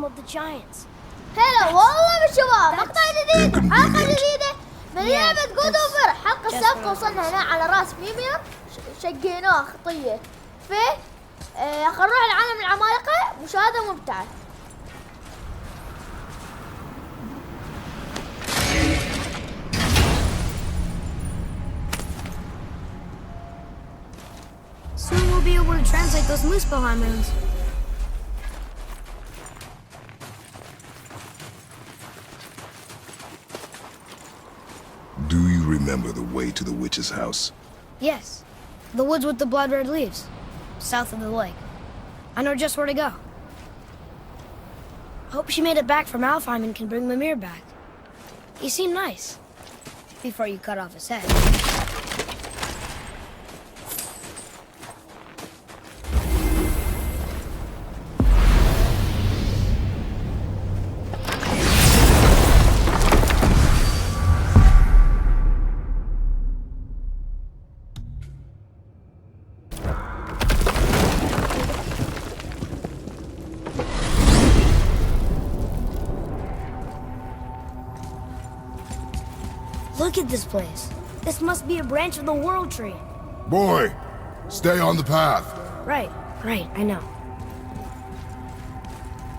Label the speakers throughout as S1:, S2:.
S1: realm of the giants.
S2: هلا والله بالشباب، مقطع جديد حلقة جديدة من لعبة جود اوفر. الحلقة السابقة وصلنا هنا على راس ميمير، شقيناه خطية. خلينا نروح لعالم العمالقة. مشاهده ممتعه.
S1: Soon we'll be able to translate those Muspelheim runes.
S3: Do you remember the way to the witch's house?
S1: Yes. The woods with the blood-red leaves. South of the lake. I know just where to go. Hope she made it back from Alfheim and can bring Mimir back. He seemed nice. Before you cut off his head. Look at this place. This must be a branch of the World Tree.
S3: Boy, stay on the path.
S1: Right, I know.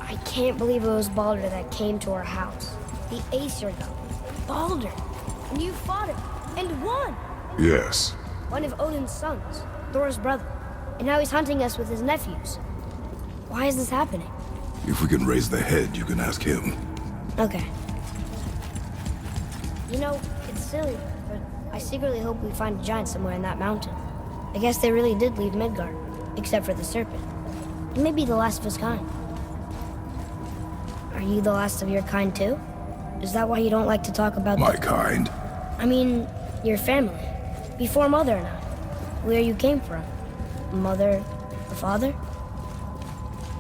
S1: I can't believe it was Baldur that came to our house. The Aesir god. Baldur. And you fought him. And won.
S3: Yes.
S1: One of Odin's sons. Thor's brother. And now he's hunting us with his nephews. Why is this happening?
S3: If we can raise the head, you can ask him.
S1: Okay. You know, it's silly, but I secretly hope we find a giant somewhere in that mountain. I guess they really did leave Midgard, except for the serpent. He may be the last of his kind. Are you the last of your kind too? Is that why you don't like to talk about
S3: my kind?
S1: I mean, your family. Before Mother and I. Where you came from. Mother, the father?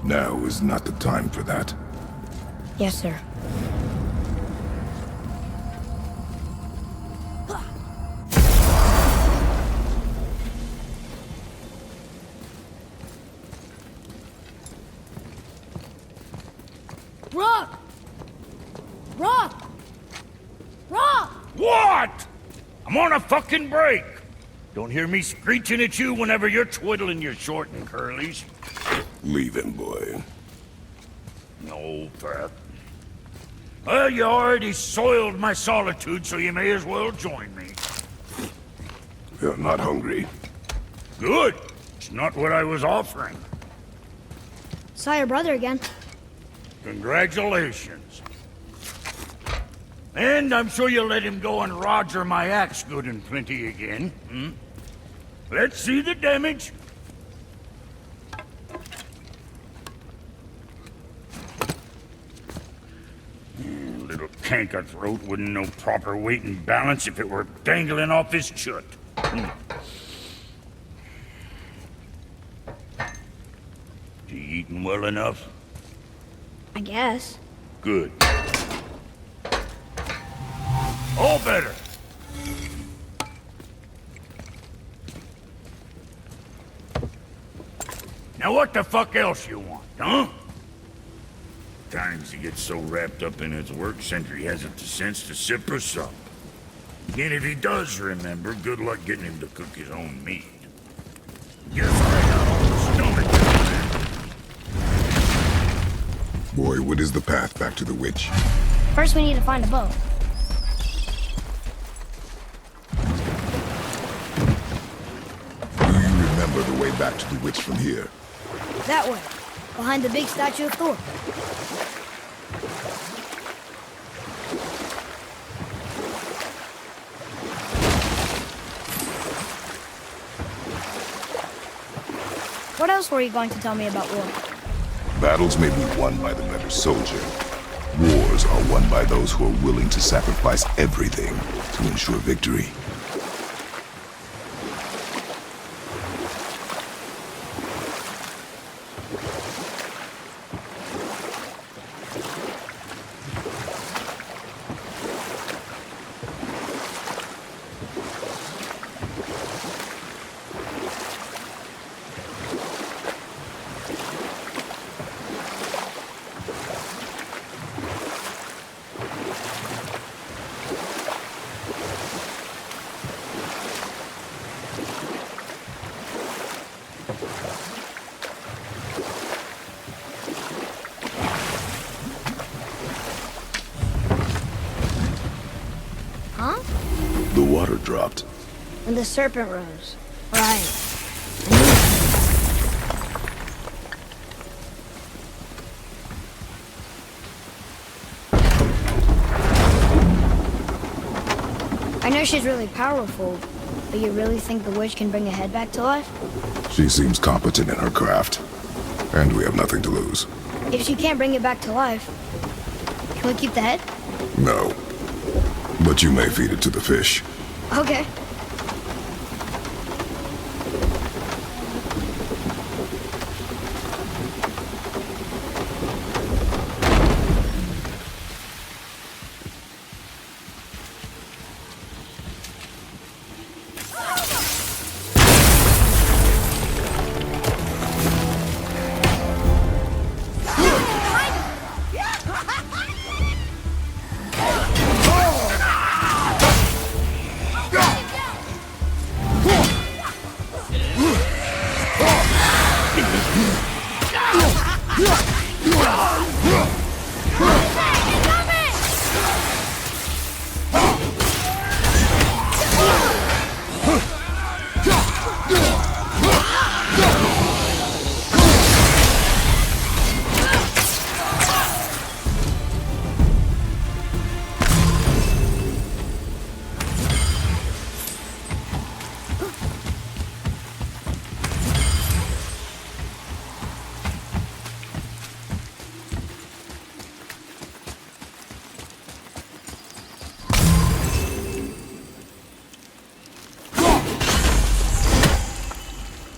S3: Now is not the time for that.
S1: Yes, sir. Rock! Rock! Rock!
S4: What? I'm on a fucking break. Don't hear me screeching at you whenever you're twiddling your short and curlies.
S3: Leave him, boy.
S4: No, Pat. Well, you already soiled my solitude, so you may as well join me.
S3: You're not hungry.
S4: Good. It's not what I was offering.
S1: Saw your brother again.
S4: Congratulations. And I'm sure you'll let him go and roger my axe good and plenty again. Let's see the damage. Little canker throat wouldn't know proper weight and balance if it were dangling off his chut. You eating well enough?
S1: I guess.
S4: Good. All better. Now what the fuck else you want, huh? Times he gets so wrapped up in his work, Sentry hasn't the sense to sip or sup. And if he does remember, good luck getting him to cook his own meat. Guess I got all the stomach.
S3: Boy, what is the path back to the witch?
S1: First we need to find a boat.
S3: Do you remember the way back to the witch from here?
S1: That way. Behind the big statue of Thor. What else were you going to tell me about war?
S3: Battles may be won by the better soldier. Wars are won by those who are willing to sacrifice everything to ensure victory. water dropped?
S1: When the serpent rose. Right. I know she's really powerful, but you really think the witch can bring a head back to life?
S3: She seems competent in her craft, and we have nothing to lose.
S1: If she can't bring it back to life, can we keep the head?
S3: No. But you may feed it to the fish.
S1: Okay.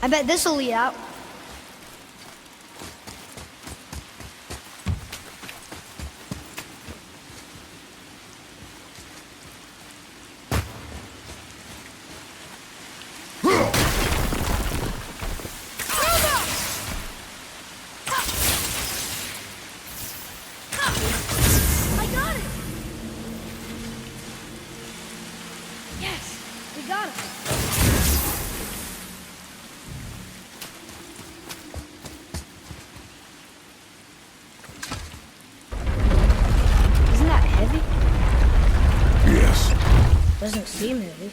S1: I bet this'll lead out.
S2: I got it!
S1: Yes, we got it. Isn't that heavy?
S3: Yes.
S1: Doesn't seem heavy.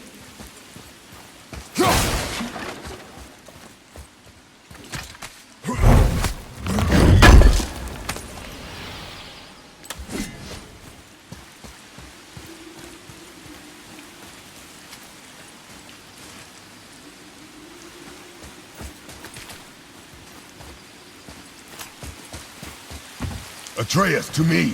S3: Atreus, to me!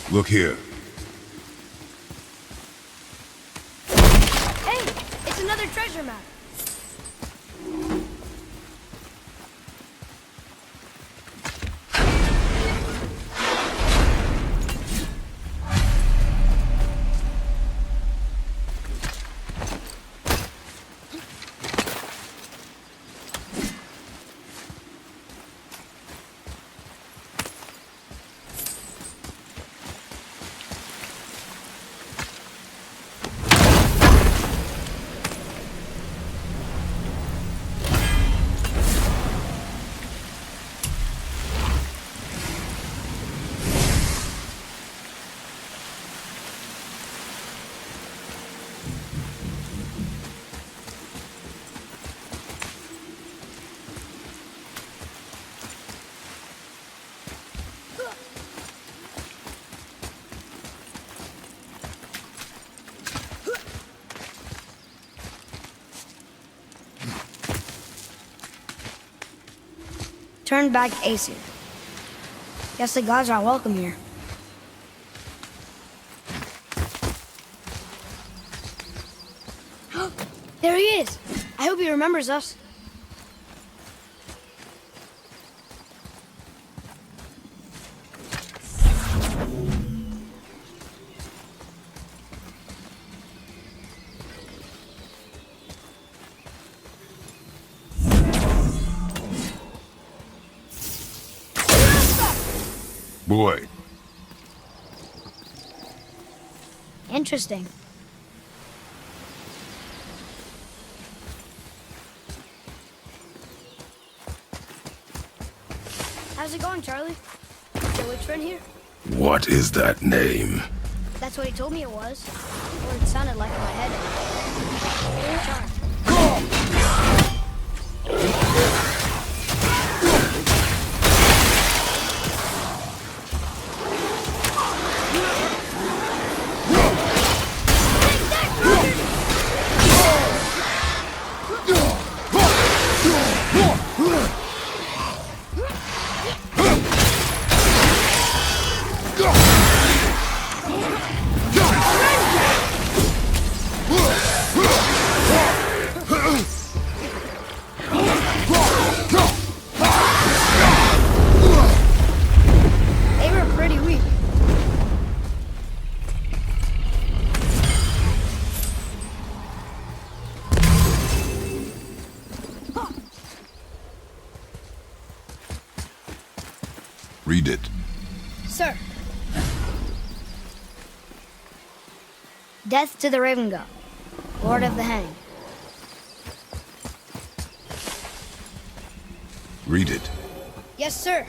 S3: Look here.
S1: Hey, it's another treasure map. turned back Aesir. Guess the gods are welcome here. There he is! I hope he remembers us.
S3: Boy.
S1: Interesting. How's it going, Charlie? Is your witch friend here?
S3: What is that name?
S1: That's what he told me it was. Or it sounded like in my head. Charlie.
S3: Read it.
S1: Sir. Death to the Raven God, Lord of the Hang.
S3: Read it.
S1: Yes, sir.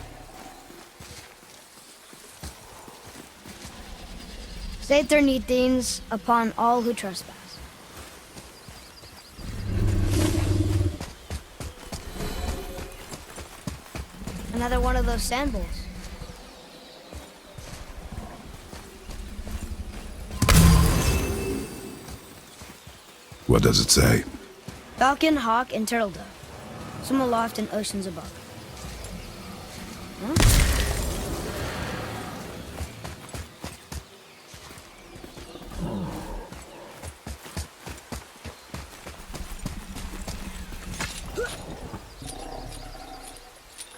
S1: Saith need things upon all who trespass. Another one of those sand bowls.
S3: What does it say?
S1: Falcon, hawk, and turtle dove. Some aloft in oceans above. Huh?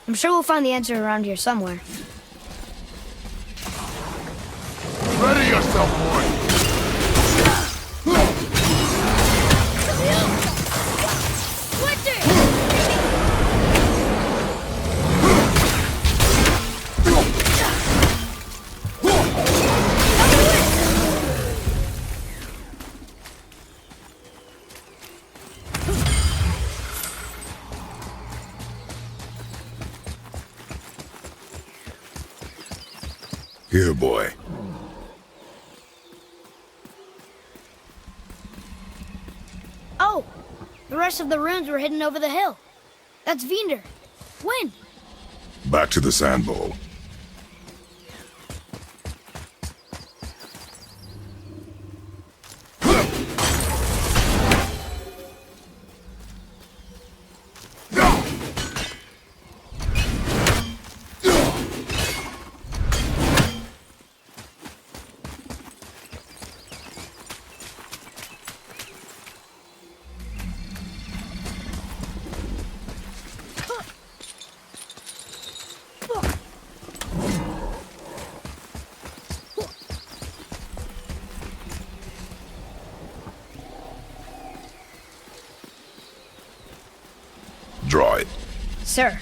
S1: I'm sure we'll find the answer around here somewhere.
S3: Ready yourself, boy! Here, boy.
S1: Oh! The rest of the runes were hidden over the hill. That's Vinder. When?
S3: Back to the sand bowl. Draw it.
S1: Sir.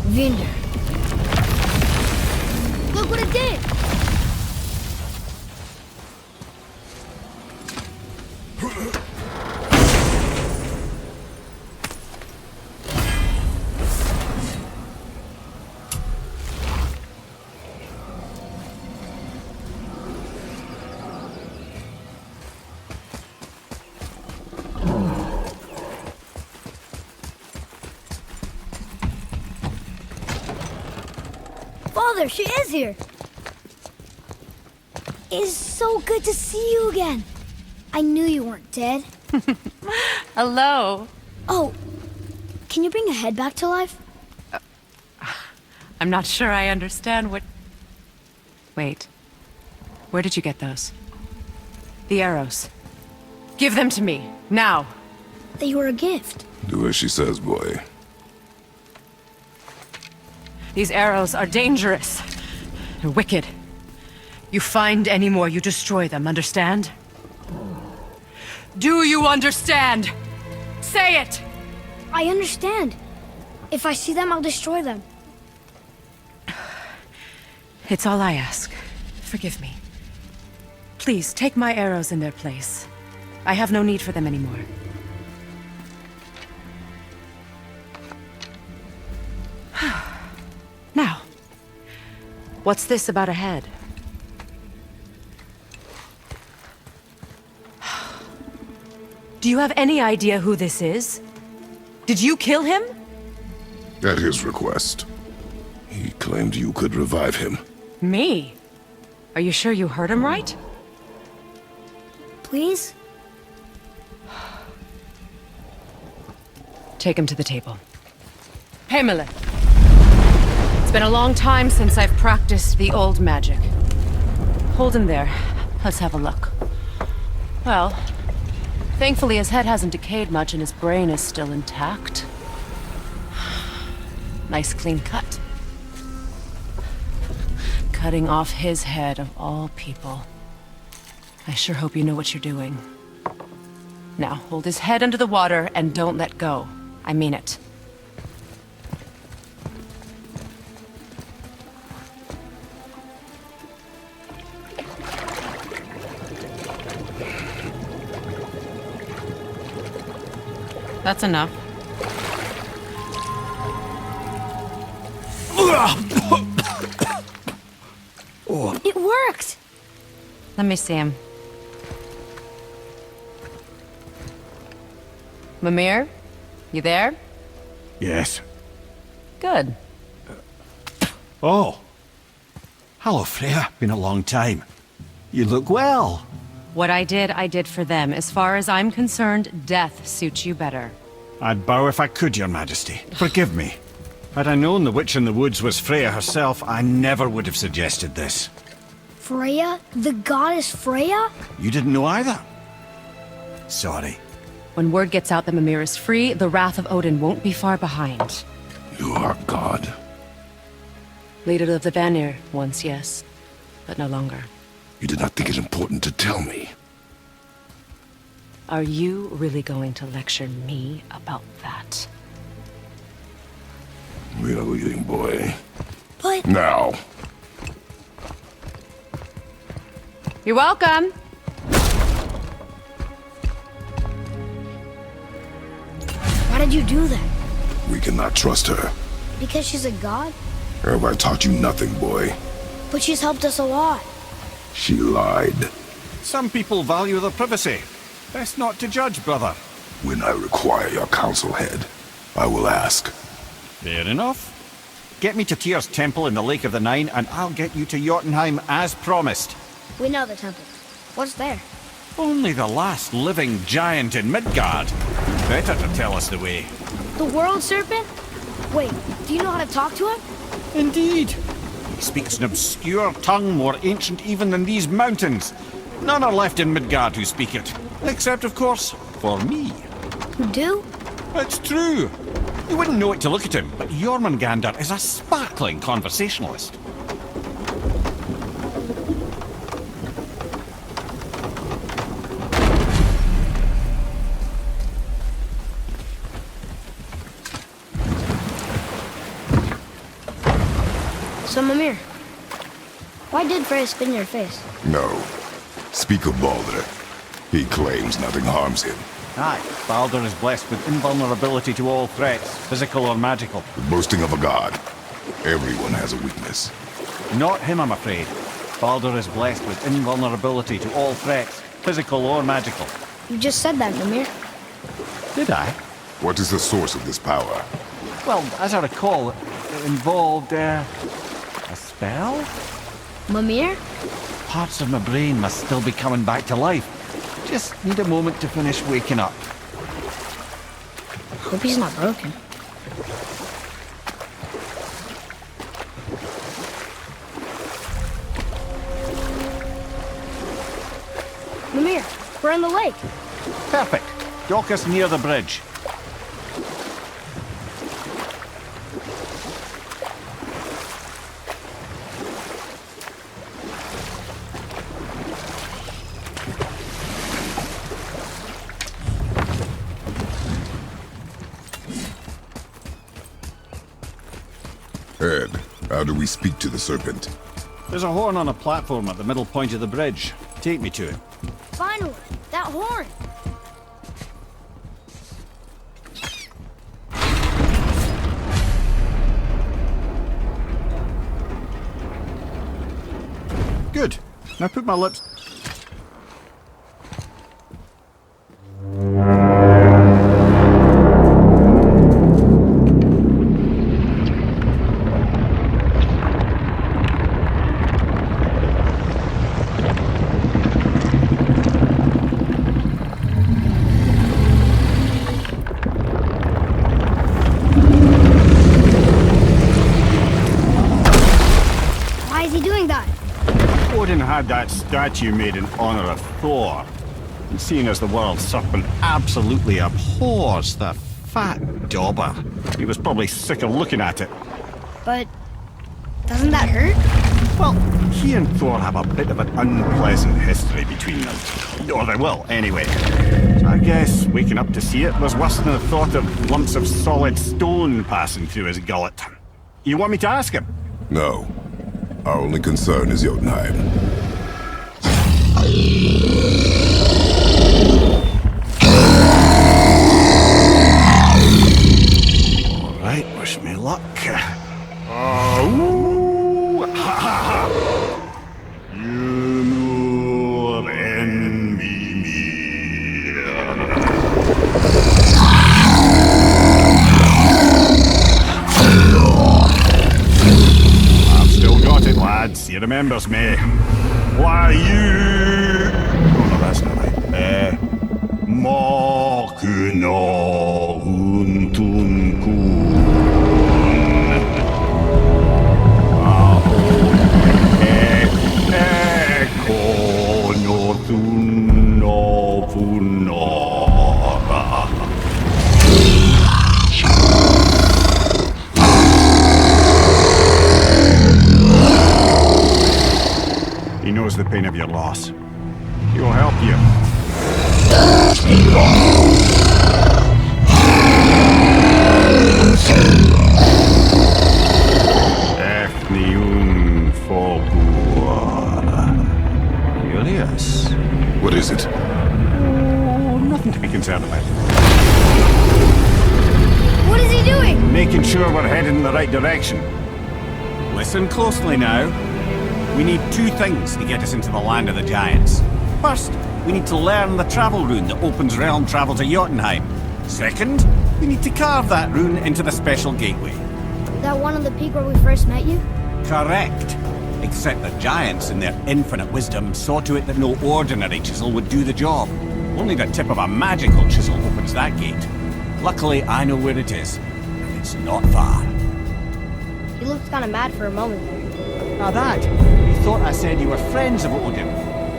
S1: Vinder. Look what it did! Father, she is here! It is so good to see you again. I knew you weren't dead.
S5: Hello.
S1: Oh, can you bring a head back to life?
S5: I'm not sure I understand what... Wait. Where did you get those? The arrows. Give them to me, now.
S1: They were a gift.
S3: Do as she says, boy.
S5: These arrows are dangerous. They're wicked. You find any more, you destroy them, understand? Do you understand? Say it!
S1: I understand. If I see them, I'll destroy them.
S5: It's all I ask. Forgive me. Please, take my arrows in their place. I have no need for them anymore. Now, what's this about a head? Do you have any idea who this is? Did you kill him?
S3: At his request. He claimed you could revive him.
S5: Me? Are you sure you heard him right?
S1: Please?
S5: Take him to the table. Egemel. It's been a long time since I've practiced the old magic. Hold him there. Let's have a look. Well, thankfully his head hasn't decayed much and his brain is still intact. Nice clean cut. Cutting off his head of all people. I sure hope you know what you're doing. Now, hold his head under the water and don't let go. I mean it. That's enough.
S1: It worked!
S5: Let me see him. Mimir? You there?
S6: Yes.
S5: Good.
S6: Oh. Hello, Freya. Been a long time. You look well.
S5: What I did for them. As far as I'm concerned, death suits you better.
S6: I'd bow if I could, Your Majesty. Forgive me. Had I known the witch in the woods was Freya herself, I never would have suggested this.
S1: Freya? The goddess Freya?
S6: You didn't know either? Sorry.
S5: When word gets out that Mimir is free, the wrath of Odin won't be far behind.
S3: You are God.
S5: Leader of the Vanir, once, yes. But no longer.
S3: You did not think it important to tell me.
S5: Are you really going to lecture me about that?
S3: We are leaving, boy.
S1: But...
S3: Now.
S5: You're welcome!
S1: Why did you do that?
S3: We cannot trust her.
S1: Because she's a god?
S3: Have I taught you nothing, boy?
S1: But she's helped us a lot.
S3: She lied.
S6: Some people value their privacy. Best not to judge, brother.
S3: When I require your council head, I will ask.
S6: Fair enough. Get me to Tyr's temple in the Lake of the Nine, and I'll get you to Jotunheim as promised.
S1: We know the temple. What's there?
S6: Only the last living giant in Midgard. Better to tell us the way.
S1: The world serpent? Wait, do you know how to talk to him?
S6: Indeed. He speaks an obscure tongue more ancient even than these mountains. None are left in Midgard who speak it. Except, of course, for me.
S1: You do?
S6: It's true. You wouldn't know it to look at him, but Jormungandr is a sparkling conversationalist.
S1: So, Mimir, why did Freya spin your face?
S3: No. Speak of Baldur. He claims nothing harms him.
S6: Aye, Baldur is blessed with invulnerability to all threats, physical or magical.
S3: The boasting of a god. Everyone has a weakness.
S6: Not him, I'm afraid. Baldur is blessed with invulnerability to all threats, physical or magical.
S1: You just said that, Mimir.
S6: Did I?
S3: What is the source of this power?
S6: Well, as I recall, it involved, a spell?
S1: Mimir?
S6: Parts of my brain must still be coming back to life. Just need a moment to finish waking up.
S1: Hope he's not broken. Mimir, we're in the lake.
S6: Perfect. Dock us near the bridge.
S3: Ed, how do we speak to the serpent?
S6: There's a horn on a platform at the middle point of the bridge. Take me to him.
S1: Finally, that horn.
S6: Good. Now put my lips...
S1: Why is he doing that?
S6: Odin had that statue made in honor of Thor. And seeing as the world serpent absolutely abhors the fat dauber, he was probably sick of looking at it.
S1: But doesn't that hurt?
S6: Well, he and Thor have a bit of an unpleasant history between them. Or they will, anyway. So I guess waking up to see it was worse than the thought of lumps of solid stone passing through his gullet. You want me to ask him?
S3: No. Our only concern is Jotunheim.
S6: All right, wish me luck. Ooh, ha, ha, ha. You envy me. I've still got it, lads. He remembers me. Why you? Oh no, that's not right. Makuna huntunkun. He knows the pain of your loss. He will help you. Efnium Fogua. Curious.
S3: What is it?
S6: Oh, nothing to be concerned about.
S1: What is he doing?
S6: Making sure we're headed in the right direction. Listen closely now. We need two things to get us into the land of the giants. First, we need to learn the travel rune that opens realm travel to Jotunheim. Second, we need to carve that rune into the special gateway.
S1: That one on the peak where we first met you?
S6: Correct. Except the giants, in their infinite wisdom, saw to it that no ordinary chisel would do the job. Only the tip of a magical chisel opens that gate. Luckily, I know where it is. And it's not far.
S1: He looked kind of mad for a moment there.
S6: Now that, you thought I said you were friends of Odin.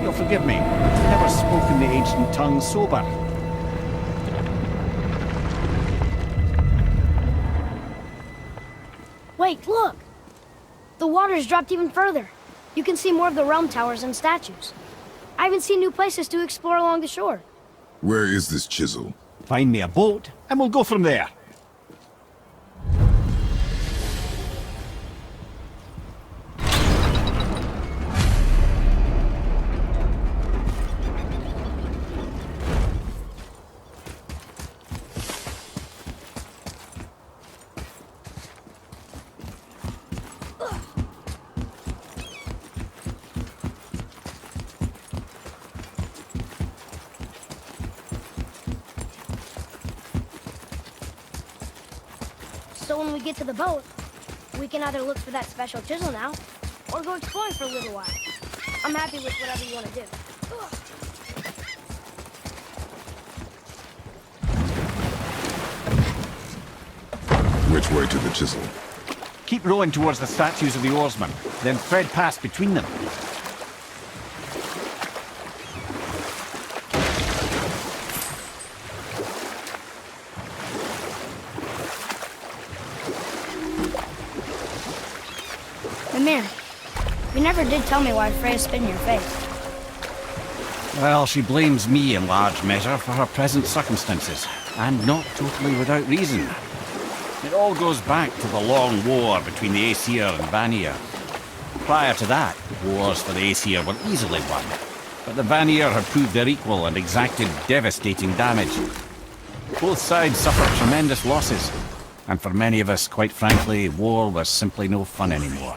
S6: You'll forgive me. I've never spoken the ancient tongue sober.
S1: Wait, look! The water's dropped even further. You can see more of the realm towers and statues. I even see new places to explore along the shore.
S3: Where is this chisel?
S6: Find me a boat, and we'll go from there.
S1: So when we get to the boat, we can either look for that special chisel now, or go exploring for a little while. I'm happy with whatever you want to do.
S3: Which way to the chisel?
S6: Keep rowing towards the statues of the oarsmen, then thread past between them.
S1: Mimir, you never did tell me why Freya spit in your face.
S6: Well, she blames me in large measure for her present circumstances, and not totally without reason. It all goes back to the long war between the Aesir and Vanir. Prior to that, wars for the Aesir were easily won, but the Vanir had proved their equal and exacted devastating damage. Both sides suffered tremendous losses, and for many of us, quite frankly, war was simply no fun anymore,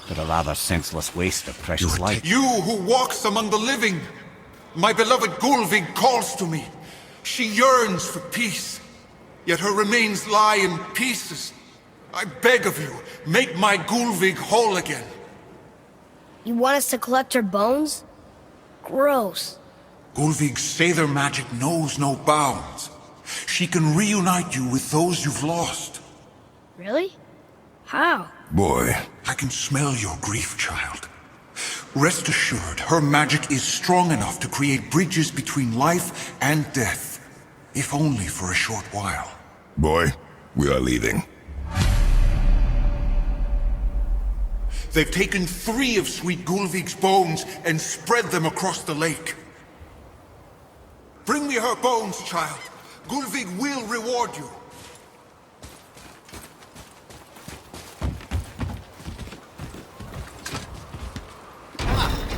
S6: but a rather senseless waste of precious life.
S7: You who walks among the living! My beloved Gulvig calls to me. She yearns for peace, yet her remains lie in pieces. I beg of you, make my Gulvig whole again.
S1: You want us to collect her bones? Gross.
S7: Gulvig's Sather magic knows no bounds. She can reunite you with those you've lost.
S1: Really? How?
S3: Boy.
S7: I can smell your grief, child. Rest assured, her magic is strong enough to create bridges between life and death, if only for a short while.
S3: Boy, we are leaving.
S7: They've taken 3 of Sweet Gulvig's bones and spread them across the lake. Bring me her bones, child. Gulvig will reward you.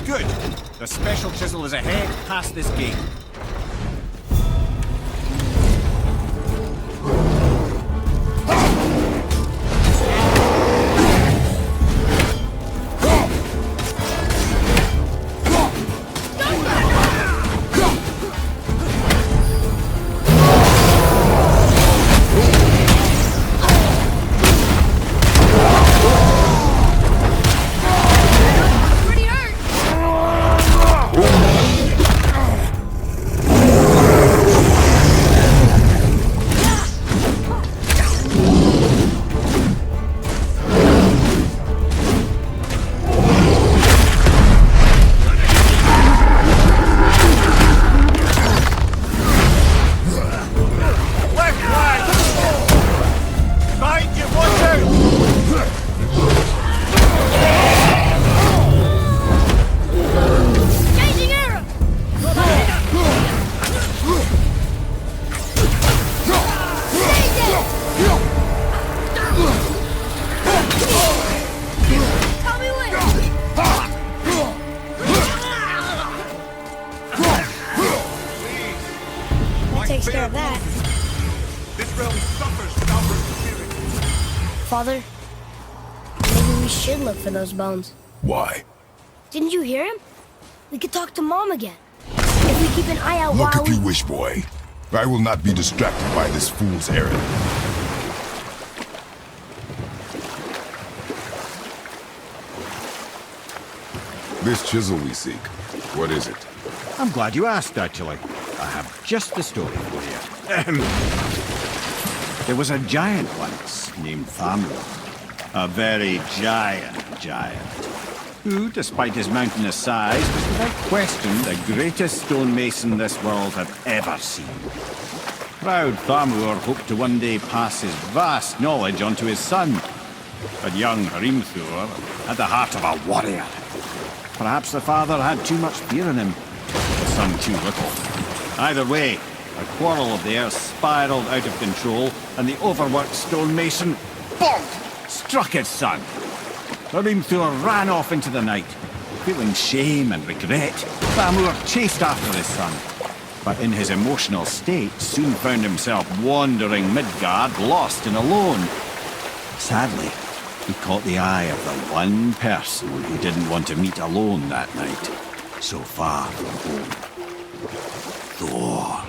S6: Good. The special chisel is ahead, past this gate.
S1: Takes care of that.
S7: This realm suffers without persevering.
S1: Father, maybe we should look for those bones.
S3: Why?
S1: Didn't you hear him? We could talk to Mom again. If we keep an eye out
S3: Look
S1: while
S3: if you wish, boy. I will not be distracted by this fool's errand. This chisel we seek, what is it?
S6: I'm glad you asked, actually. I have just the story for you. There was a giant once named Thamur. A very giant, who, despite his mountainous size, was without question the greatest stonemason this world had ever seen. Proud Thamur hoped to one day pass his vast knowledge on to his son. But young Hrimthur had the heart of a warrior. Perhaps the father had too much fear in him, the son too little. Either way, a quarrel of theirs spiraled out of control, and the overworked stonemason, bonk, struck his son. Hrimthur ran off into the night. Feeling shame and regret, Thamur chased after his son, but in his emotional state soon found himself wandering Midgard, lost and alone. Sadly, he caught the eye of the one person he didn't want to meet alone that night, so far from home. Thor.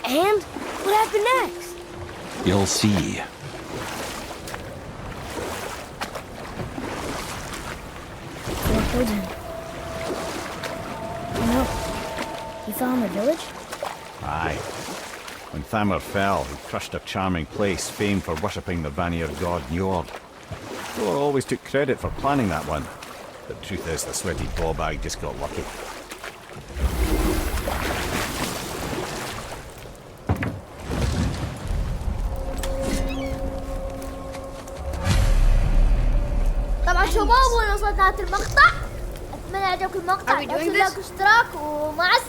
S1: And what happened next?
S6: You'll see.
S1: What killed him? Oh no. You fell in the village?
S6: Aye. When Thamur fell, he crushed a charming place famed for worshipping the Vanir god Njord. Thor always took credit for planning that one, but the truth is the sweaty ballbag just got lucky.
S2: طبعا شباب وصلت نهاية المقطع. اتمنى عجبكم المقطع. لا تنسوا اللايك والاشتراك ومع السلامة.